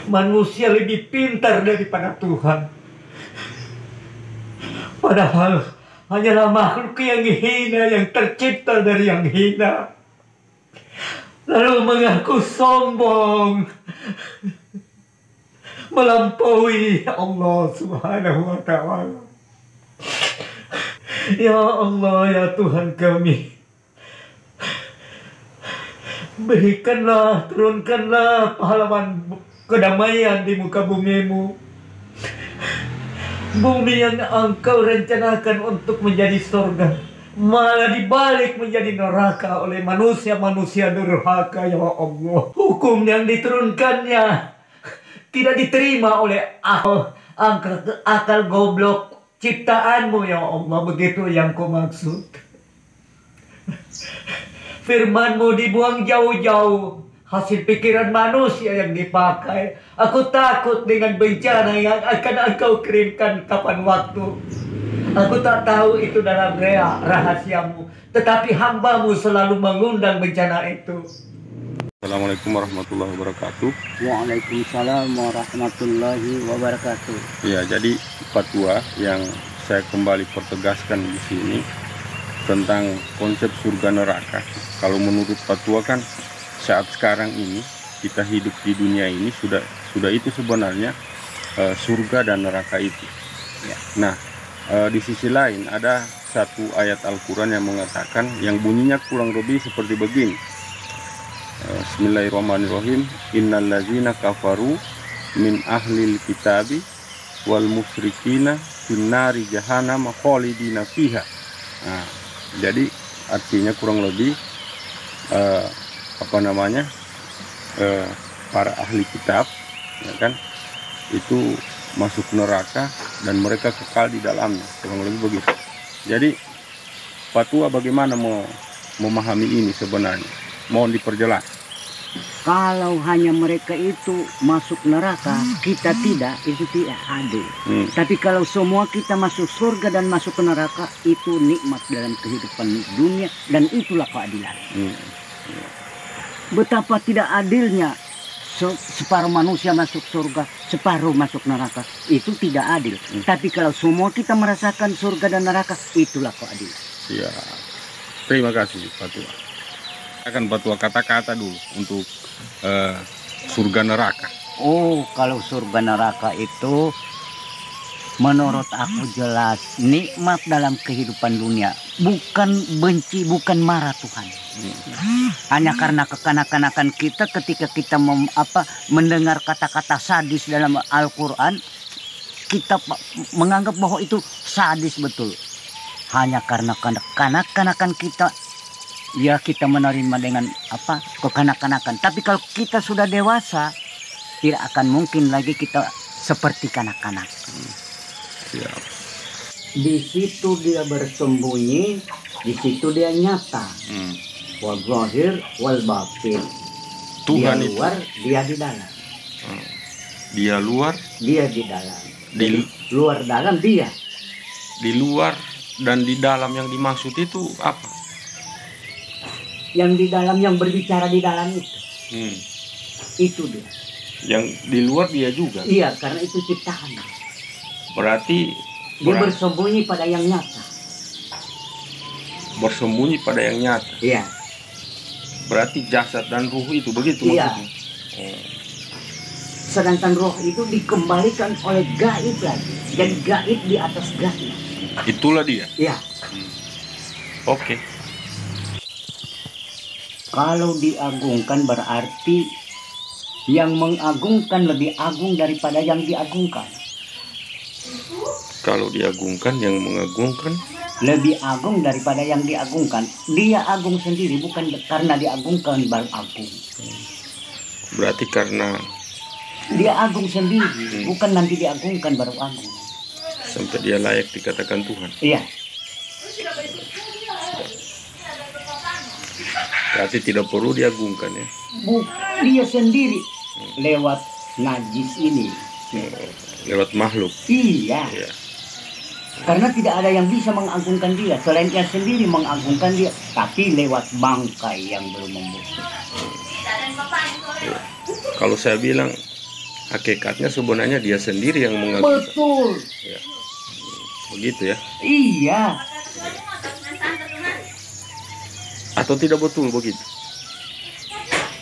Manusia lebih pintar daripada Tuhan. Padahal hanyalah makhluk yang hina, yang tercipta dari yang hina. Lalu mengaku sombong, melampaui Allah Subhanahu wa Ta'ala. Ya Allah, ya Tuhan kami, berikanlah, turunkanlah pahlawan kedamaian di muka bumi-Mu. Bumi yang Engkau rencanakan untuk menjadi surga malah dibalik menjadi neraka oleh manusia-manusia durhaka, ya Allah. Hukum yang diturunkannya tidak diterima oleh akal goblok ciptaan-Mu, ya Allah. Begitu yang Ku maksud. Firman-Mu dibuang jauh-jauh, hasil pikiran manusia yang dipakai. Aku takut dengan bencana yang akan Engkau kirimkan kapan waktu. Aku tak tahu itu dalam rahasia-Mu, tetapi hamba-Mu selalu mengundang bencana itu. Assalamualaikum warahmatullahi wabarakatuh. Waalaikumsalam warahmatullahi wabarakatuh. Ya, jadi fatwa yang saya kembali pertegaskan di sini tentang konsep surga neraka. Kalau menurut fatwa kan saat sekarang ini kita hidup di dunia ini sudah itu sebenarnya surga dan neraka itu. Ya. Nah, di sisi lain ada satu ayat Al-Quran yang mengatakan, yang bunyinya kurang lebih seperti begini. Bismillahirrahmanirrahim. Innallazina kafaru min ahlil kitabi wal musyrikina finnari jahannam khalidina fiha. Nah, jadi artinya kurang lebih para ahli kitab, ya kan, itu masuk neraka dan mereka kekal di dalamnya, kurang lebih begitu. Jadi fatwa bagaimana mau memahami ini sebenarnya? Mohon diperjelas. Kalau hanya mereka itu masuk neraka, kita tidak, itu tidak adil. Tapi kalau semua kita masuk surga dan masuk ke neraka, itu nikmat dalam kehidupan dunia, dan itulah keadilan. Betapa tidak adilnya separuh manusia masuk surga, separuh masuk neraka. Itu tidak adil. Tapi kalau semua kita merasakan surga dan neraka, itulah keadilan. Ya, terima kasih fatwa. Akan fatwa kata-kata dulu untuk surga neraka. Oh, kalau surga neraka itu menurut aku jelas nikmat dalam kehidupan dunia, bukan benci, bukan marah Tuhan. Hanya karena kekanak-kanakan kita ketika kita mendengar kata-kata sadis dalam Al-Quran, kita menganggap bahwa itu sadis betul. Hanya karena kekanak-kanakan kita, ya kita menerima dengan kekanak-kanakan. Tapi kalau kita sudah dewasa, tidak akan mungkin lagi kita seperti kanak-kanak. Siap. Di situ dia bersembunyi, di situ dia nyata. Wal zahir wal batin. Tuhan dia luar, itu. Dia di dalam. Dia luar, dia di dalam. Di luar dalam dia. Di luar dan di dalam yang dimaksud itu apa? Yang di dalam, yang berbicara di dalam itu. Itu dia. Yang di luar dia juga. Iya, karena itu ciptaan. Berarti dia bersembunyi pada yang nyata. Bersembunyi pada yang nyata. Iya. Berarti jasad dan ruh itu begitu maksudnya. Sedangkan roh itu dikembalikan oleh gaib lagi. Jadi gaib di atas gaib. Itulah dia. Iya. Oke. Kalau diagungkan berarti yang mengagungkan lebih agung daripada yang diagungkan. Kalau diagungkan, yang mengagungkan lebih agung daripada yang diagungkan. Dia agung sendiri, bukan karena diagungkan baru agung. Berarti karena Dia agung sendiri, bukan nanti diagungkan baru agung. Sampai dia layak dikatakan Tuhan. Iya. Berarti tidak perlu diagungkan ya. Dia sendiri lewat najis ini. Lewat makhluk. Iya. Ya. Karena tidak ada yang bisa mengagungkan dia selain dia sendiri mengagungkan dia, tapi lewat bangkai yang belum membusuk. Ya. Kalau saya bilang hakikatnya sebenarnya dia sendiri yang mengagungkan. Betul. Ya. Begitu ya. Iya. Atau tidak betul begitu?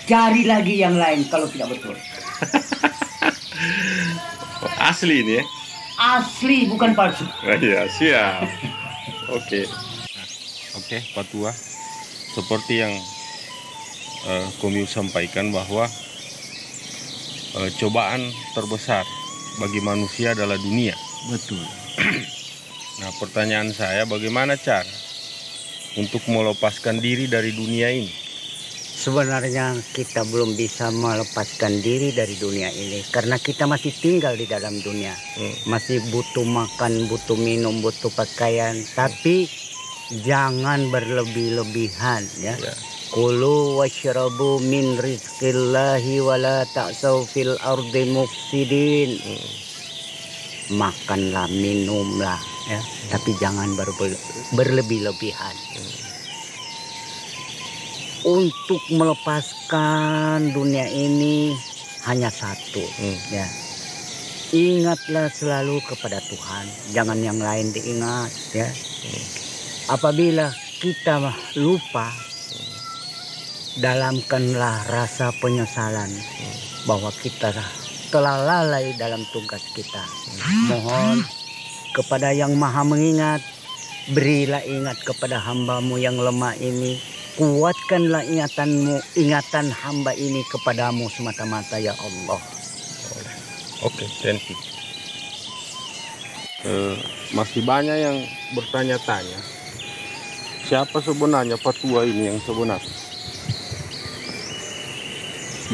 Cari lagi yang lain kalau tidak betul. Oh, asli ini ya? Asli bukan palsu. Iya, siap. Oke. Oke, Pak Tua. Seperti yang Komiu sampaikan bahwa cobaan terbesar bagi manusia adalah dunia. Betul. Nah, pertanyaan saya, bagaimana cara untuk melepaskan diri dari dunia ini? Sebenarnya kita belum bisa melepaskan diri dari dunia ini karena kita masih tinggal di dalam dunia. Masih butuh makan, butuh minum, butuh pakaian, tapi jangan berlebih-lebihan ya. Kulu washrabu min rizqillahi wala ta'saw fil ardi mufsidin. Makanlah, minumlah ya, tapi jangan berlebih-lebihan. Untuk melepaskan dunia ini hanya satu ya. Ingatlah selalu kepada Tuhan, jangan yang lain diingat ya. Apabila kita lupa, dalamkanlah rasa penyesalan bahwa kita telah lalai dalam tugas kita. Mohon kepada yang maha mengingat, berilah ingat kepada hambamu yang lemah ini. Kuatkanlah ingatan hamba ini kepadamu semata-mata ya Allah. Oke, thank you. Masih banyak yang bertanya-tanya, siapa sebenarnya Pak Tua ini yang sebenarnya?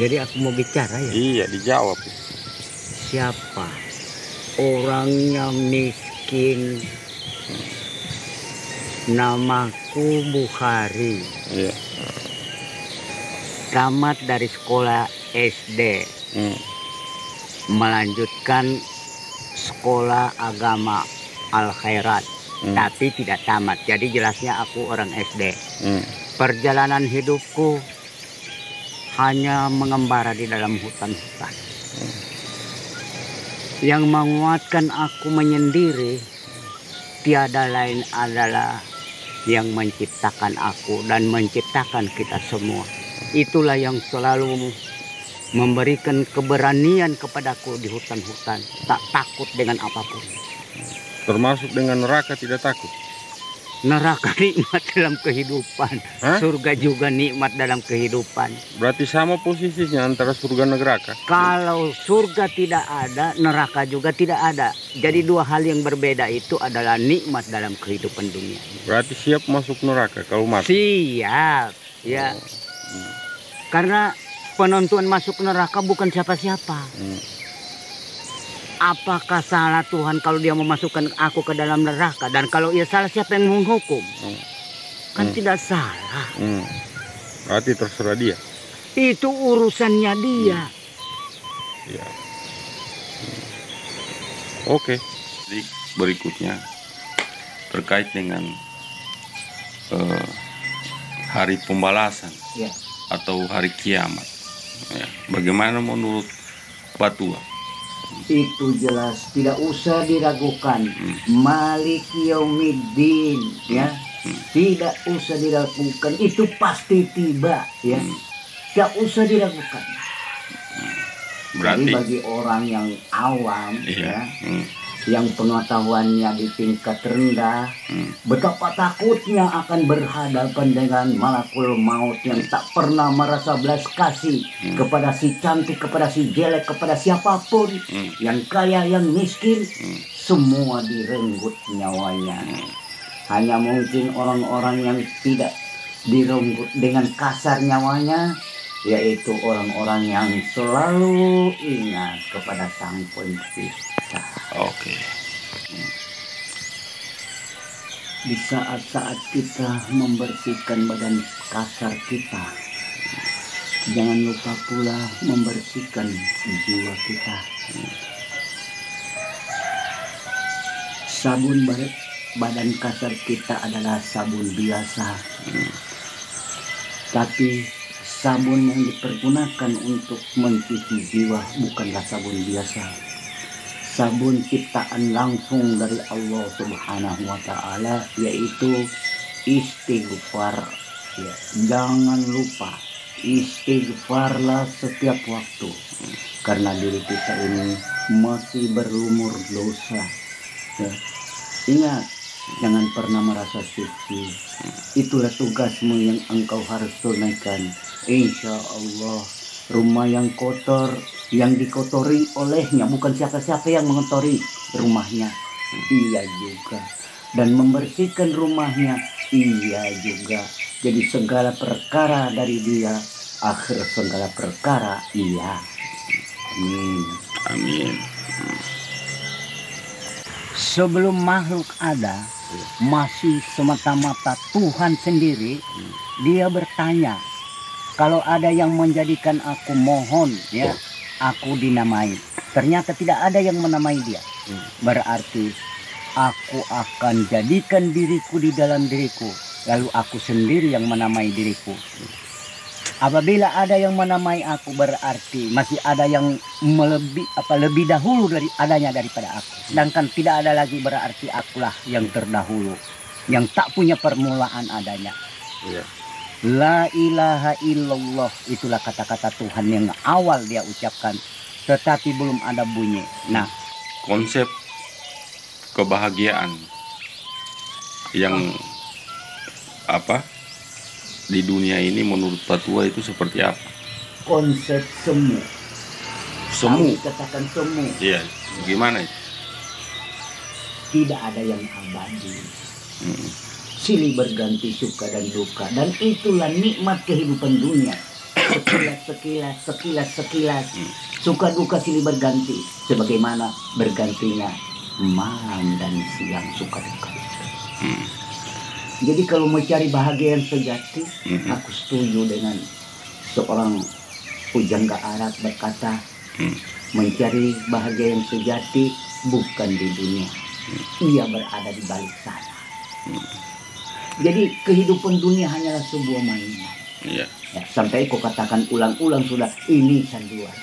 Jadi aku mau bicara ya? Iya, dijawab. Siapa? Orangnya miskin. Namaku Bukhari. Iya. Tamat dari sekolah SD. Melanjutkan sekolah agama Al Khairat. Tapi tidak tamat. Jadi jelasnya aku orang SD. Perjalanan hidupku hanya mengembara di dalam hutan-hutan. Yang menguatkan aku menyendiri tiada lain adalah yang menciptakan aku dan menciptakan kita semua. Itulah yang selalu memberikan keberanian kepadaku di hutan-hutan. Tak takut dengan apapun. Termasuk dengan neraka tidak takut? Neraka nikmat dalam kehidupan. Surga juga nikmat dalam kehidupan. Berarti sama posisinya antara surga dan neraka? Kalau surga tidak ada, neraka juga tidak ada. Jadi dua hal yang berbeda itu adalah nikmat dalam kehidupan dunia. Berarti siap masuk neraka kalau mati? Siap, ya. Karena penonton masuk neraka bukan siapa-siapa. Apakah salah Tuhan kalau dia memasukkan aku ke dalam neraka? Dan kalau ia salah, siapa yang menghukum? Kan tidak salah. Berarti terserah dia? Itu urusannya dia. Ya. Oke. Jadi berikutnya terkait dengan hari pembalasan atau hari kiamat. Ya. Bagaimana menurut Pak Tua? Itu jelas, tidak usah diragukan. Malik Yaumiddin ya. Tidak usah diragukan, itu pasti tiba ya. Tidak usah diragukan. Berarti jadi bagi orang yang awam ya, yang pengetahuannya di tingkat rendah, betapa takutnya akan berhadapan dengan malakul maut yang tak pernah merasa belas kasih kepada si cantik, kepada si jelek, kepada siapapun, yang kaya, yang miskin, semua direnggut nyawanya. Hanya mungkin orang-orang yang tidak direnggut dengan kasar nyawanya, yaitu orang-orang yang selalu ingat kepada Sang Pencipta. Oke. Di saat-saat kita membersihkan badan kasar kita, jangan lupa pula membersihkan jiwa kita. Sabun badan kasar kita adalah sabun biasa, tapi sabun yang dipergunakan untuk mencuci jiwa bukanlah sabun biasa. Sabun ciptaan langsung dari Allah Subhanahu wa Ta'ala, yaitu istighfar. Ya, jangan lupa istighfarlah setiap waktu, karena diri kita ini masih berlumur dosa. Ya, ingat, jangan pernah merasa suci. Itulah tugasmu yang engkau harus tunaikan. Insya Allah, rumah yang kotor, yang dikotori olehnya bukan siapa-siapa yang mengotori rumahnya, ia juga. Dan membersihkan rumahnya, ia juga. Jadi segala perkara dari dia, akhir segala perkara ia. Amin. Amin. Sebelum makhluk ada, masih semata-mata Tuhan sendiri. Dia bertanya, kalau ada yang menjadikan aku, mohon ya, aku dinamai. Ternyata tidak ada yang menamai dia. Berarti aku akan jadikan diriku di dalam diriku, lalu aku sendiri yang menamai diriku. Apabila ada yang menamai aku, berarti masih ada yang lebih dahulu dari adanya daripada aku. Sedangkan tidak ada lagi, berarti akulah yang terdahulu, yang tak punya permulaan adanya. Iya. La ilaha illallah, itulah kata-kata Tuhan yang awal dia ucapkan, tetapi belum ada bunyi. Nah, Konsep kebahagiaan yang di dunia ini menurut Patua itu seperti apa? konsep semu. Semu. Kami katakan semu. Iya, gimana itu? Tidak ada yang abadi. Silih berganti suka dan duka, dan itulah nikmat kehidupan dunia. Sekilas, suka duka silih berganti, sebagaimana bergantinya malam dan siang suka duka. Jadi kalau mau cari bahagia yang sejati, aku setuju dengan seorang pujangga Arab berkata, mencari bahagia yang sejati bukan di dunia, ia berada di balik sana. Jadi kehidupan dunia hanyalah sebuah mainan. Iya. Ya, sampai kau katakan ulang-ulang sudah, ini sandiwara.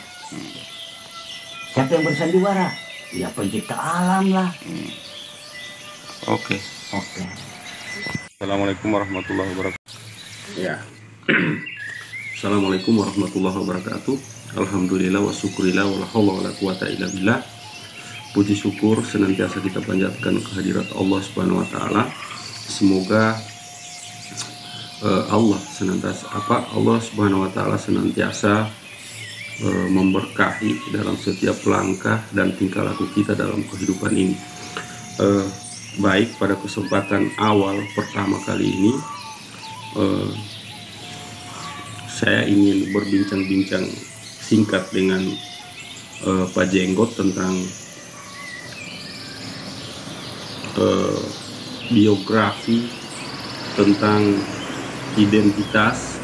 Siapa yang bersandiwara? Ya pencipta alam lah. Oke. Assalamualaikum warahmatullahi wabarakatuh. Ya. Assalamualaikum warahmatullahi wabarakatuh. Alhamdulillah wa syukurillah wa la haula wa la quwata illa billah. Puji syukur senantiasa kita panjatkan kehadirat Allah Subhanahu wa taala. Semoga Allah Subhanahu wa taala senantiasa memberkahi dalam setiap langkah dan tingkah laku kita dalam kehidupan ini. Baik, pada kesempatan awal pertama kali ini saya ingin berbincang-bincang singkat dengan Pak Jenggot tentang biografi, tentang identitas,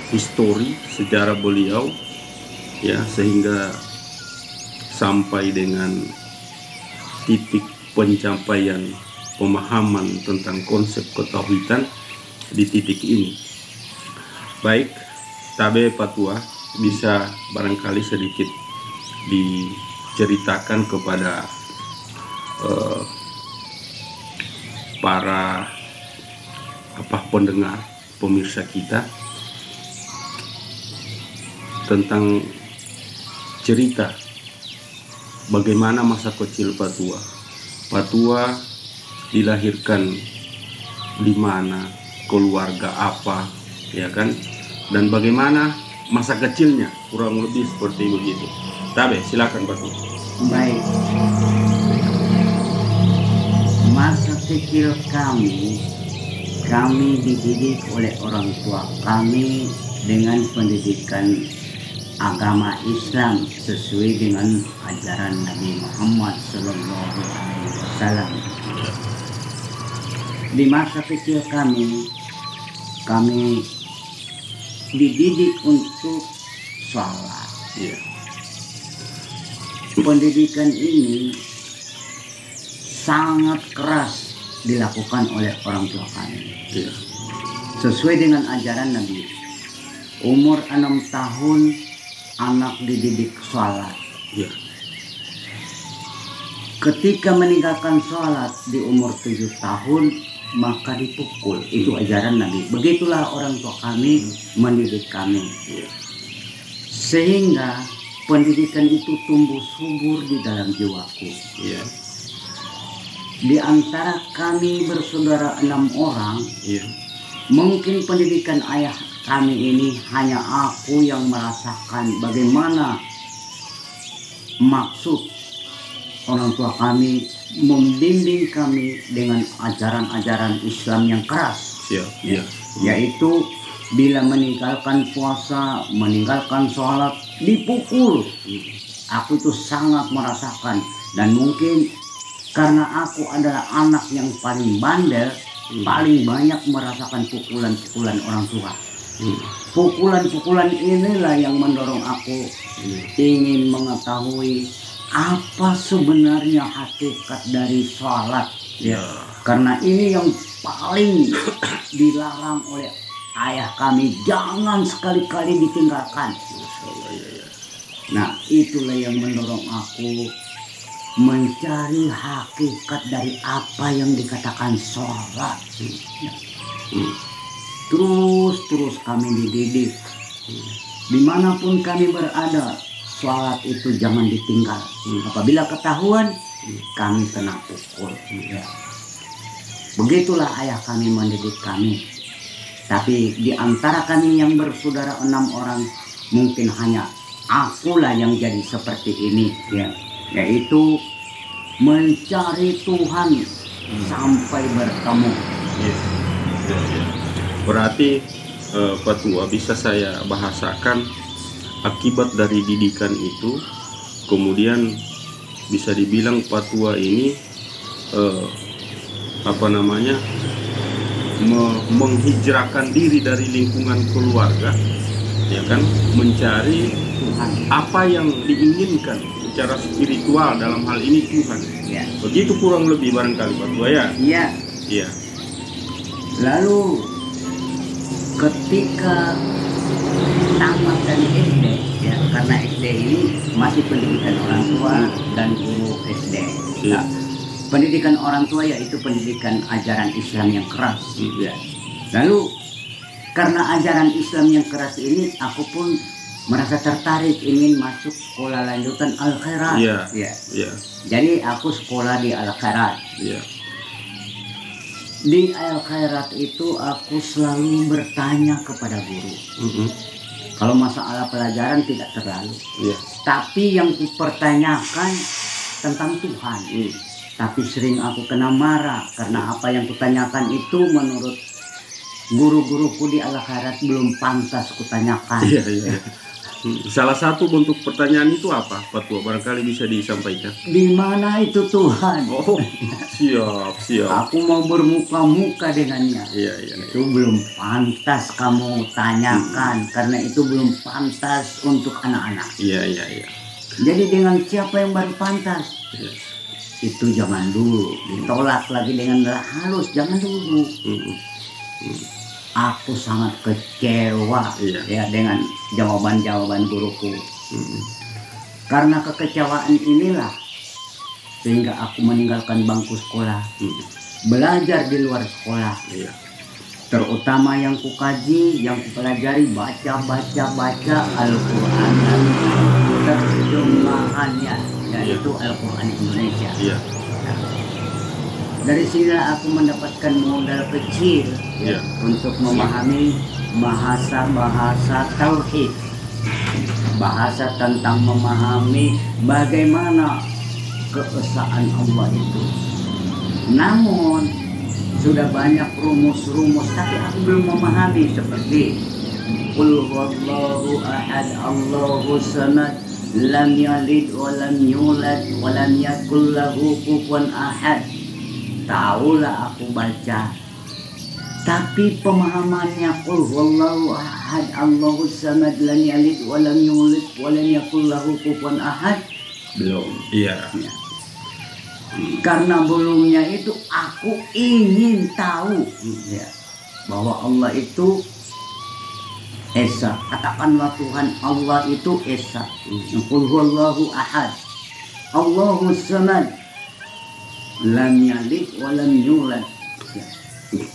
histori, sejarah beliau, ya, sehingga sampai dengan titik pencapaian pemahaman tentang konsep ketauhidan di titik ini. Baik, Tabe Patua bisa barangkali sedikit diceritakan kepada para pendengar, pemirsa kita tentang cerita bagaimana masa kecil Patua. Patua dilahirkan di mana, keluarga apa, ya kan? Dan bagaimana masa kecilnya, kurang lebih seperti begitu. Tabe, silakan Patua. Baik. Masa kecil kami dididik oleh orang tua kami dengan pendidikan agama Islam sesuai dengan ajaran Nabi Muhammad SAW. Di masa kecil kami dididik untuk sholat. Pendidikan ini sangat keras dilakukan oleh orang tua kami. Sesuai dengan ajaran Nabi, umur 6 tahun anak dididik sholat. Ketika meninggalkan sholat di umur 7 tahun maka dipukul. Itu ajaran Nabi. Begitulah orang tua kami mendidik kami. Sehingga pendidikan itu tumbuh subur di dalam jiwaku. Di antara kami bersaudara 6 orang, mungkin pendidikan ayah kami ini hanya aku yang merasakan bagaimana maksud orang tua kami membimbing kami dengan ajaran-ajaran Islam yang keras. Yaitu bila meninggalkan puasa, meninggalkan sholat, dipukul. Aku itu sangat merasakan, dan mungkin karena aku adalah anak yang paling bandel, paling banyak merasakan pukulan-pukulan orang tua. Pukulan-pukulan inilah yang mendorong aku ingin mengetahui apa sebenarnya hakikat dari sholat. Karena ini yang paling dilarang oleh ayah kami, jangan sekali-kali ditinggalkan. Nah, itulah yang mendorong aku mencari hakikat dari apa yang dikatakan sholat. Terus kami dididik. Dimanapun kami berada, sholat itu jangan ditinggal. Apabila ketahuan, kami kena pukul. Begitulah ayah kami mendidik kami. Tapi di antara kami yang bersaudara 6 orang, mungkin hanya akulah yang jadi seperti ini, yaitu mencari Tuhan sampai bertemu. Berarti Pak Tua, bisa saya bahasakan akibat dari didikan itu, kemudian bisa dibilang Pak Tua ini menghijrahkan diri dari lingkungan keluarga, ya kan, mencari Tuhan. Apa yang diinginkan secara spiritual, dalam hal ini Tuhan. Begitu kurang lebih barangkali Pak Tua, ya? Iya. Lalu ketika tamat dari SD, karena SD ini masih pendidikan orang tua dan guru SD. Pendidikan orang tua yaitu pendidikan ajaran Islam yang keras. Lalu karena ajaran Islam yang keras ini, aku pun merasa tertarik ingin masuk sekolah lanjutan Al-Khairat. Jadi aku sekolah di Al-Khairat. Di Al-Khairat itu aku selalu bertanya kepada guru. Kalau masalah pelajaran tidak terlalu. Tapi yang kupertanyakan tentang Tuhan. Tapi sering aku kena marah karena apa yang kutanyakan itu menurut guru-guruku di Al-Khairat belum pantas kutanyakan. Salah satu bentuk pertanyaan itu apa, Pak Tua? Barangkali bisa disampaikan. Di mana itu Tuhan? Oh, siap. Aku mau bermuka-muka dengannya. Itu belum pantas kamu tanyakan, karena itu belum pantas untuk anak-anak. Jadi dengan siapa yang baru pantas? Itu jangan dulu. Ditolak lagi dengan halus, jangan dulu. Aku sangat kecewa dengan jawaban-jawaban guruku. Karena kekecewaan inilah sehingga aku meninggalkan bangku sekolah, belajar di luar sekolah. Terutama yang kukaji, yang kupelajari, baca Al-Quran dan terjemahannya, yaitu Al-Quran Indonesia. Dari sini aku mendapatkan modal kecil untuk memahami bahasa tauhid, bahasa tentang memahami bagaimana keesaan Allah itu. Namun sudah banyak rumus-rumus, tapi aku belum memahami, seperti Qul huwallahu ahad, Allahu samad, lam yalid wa lam yulad wa lam yakul lahu kufuwan ahad. Tahulah aku baca, tapi pemahamannya qul huwallahu ahad, Allahu samad, lam yalid wa lam yulad wa lam yakul lahu kufuwan ahad belum. Iya. Ya. Karena belumnya itu aku ingin tahu ya, bahwa Allah itu Esa. Katakanlah Tuhan Allah itu Esa. Qul huwallahu ahad, Allahu samad, lam yalid wa lam yulad. Ya.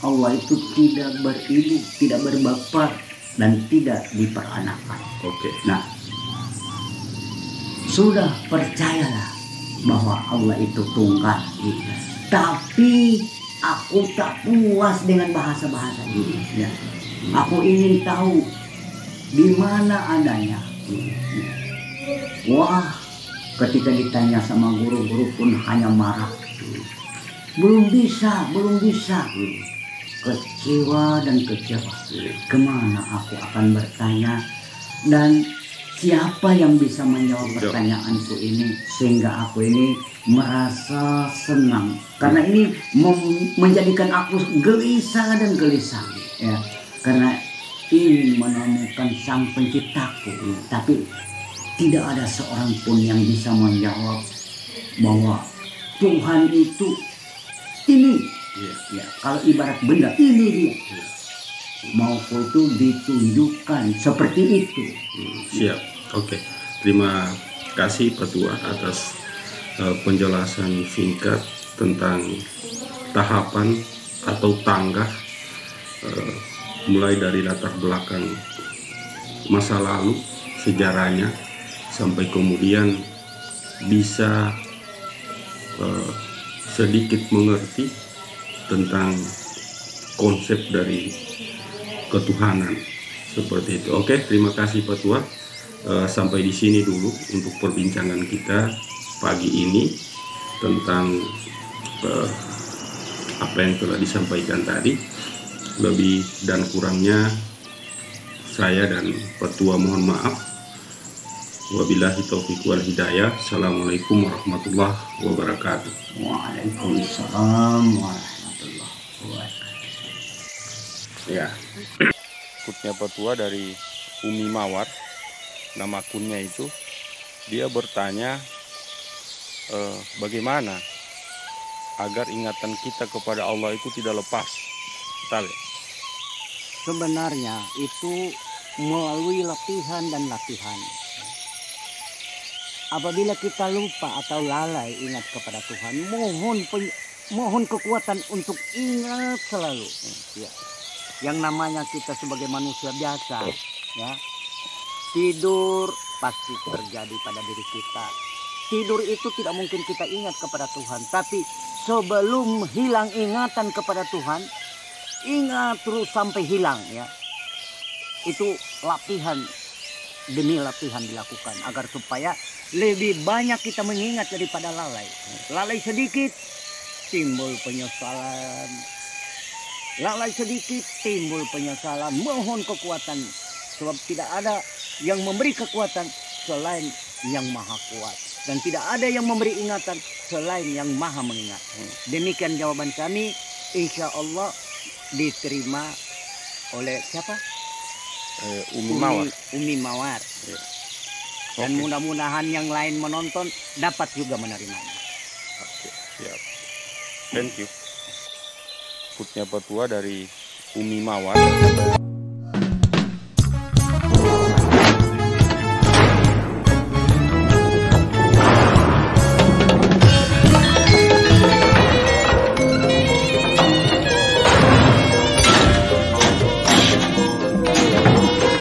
Allah itu tidak beribu, tidak berbapa, dan tidak diperanakan. Oke. Nah, sudah percayalah bahwa Allah itu tunggal. Tapi aku tak puas dengan bahasa-bahasa ini. Ya. Aku ingin tahu di mana adanya. Wah, ketika ditanya sama guru-guru pun hanya marah. Belum bisa. Kecewa dan kecewa. Kemana aku akan bertanya, dan siapa yang bisa menjawab pertanyaanku ini, sehingga aku ini merasa senang. Karena ini menjadikan aku gelisah dan gelisah ya. Karena ingin menemukan sang penciptaku, tapi tidak ada seorang pun yang bisa menjawab bahwa Tuhan itu ini. Ya, kalau ibarat benda ini dia. Mauku itu ditunjukkan seperti itu. Siap. Oke. Terima kasih Petua atas penjelasan singkat tentang tahapan atau tangga mulai dari latar belakang masa lalu, sejarahnya, sampai kemudian bisa sedikit mengerti tentang konsep dari ketuhanan seperti itu. Oke, terima kasih Petua. Sampai di sini dulu untuk perbincangan kita pagi ini tentang apa yang telah disampaikan tadi. Lebih dan kurangnya saya dan Petua mohon maaf. Wabillahi taufiq wal hidayah. Assalamualaikum warahmatullahi wabarakatuh. Waalaikumsalam warahmatullahi wabarakatuh. Ya, akutnya Petua dari Umi Mawar, nama akunnya itu. Dia bertanya bagaimana agar ingatan kita kepada Allah itu tidak lepas. Betul. Sebenarnya itu melalui latihan dan latihan. Apabila kita lupa atau lalai ingat kepada Tuhan, mohon kekuatan untuk ingat selalu. Ya. Yang namanya kita sebagai manusia biasa, ya, tidur pasti terjadi pada diri kita. Tidur itu tidak mungkin kita ingat kepada Tuhan, tapi sebelum hilang ingatan kepada Tuhan, ingat terus sampai hilang ya. Itu latihan demi latihan dilakukan agar supaya lebih banyak kita mengingat daripada lalai. Lalai sedikit timbul penyesalan. Lalai sedikit timbul penyesalan. Mohon kekuatan, sebab tidak ada yang memberi kekuatan selain yang maha kuat, dan tidak ada yang memberi ingatan selain yang maha mengingat. Demikian jawaban kami. Insya Allah diterima oleh siapa? Umi Mawar. Umi Mawar. Ya. Dan Oke. mudah-mudahan yang lain menonton dapat juga menerimanya. Oke, siap. Thank you. Akutnya Petua dari Umi Mawar.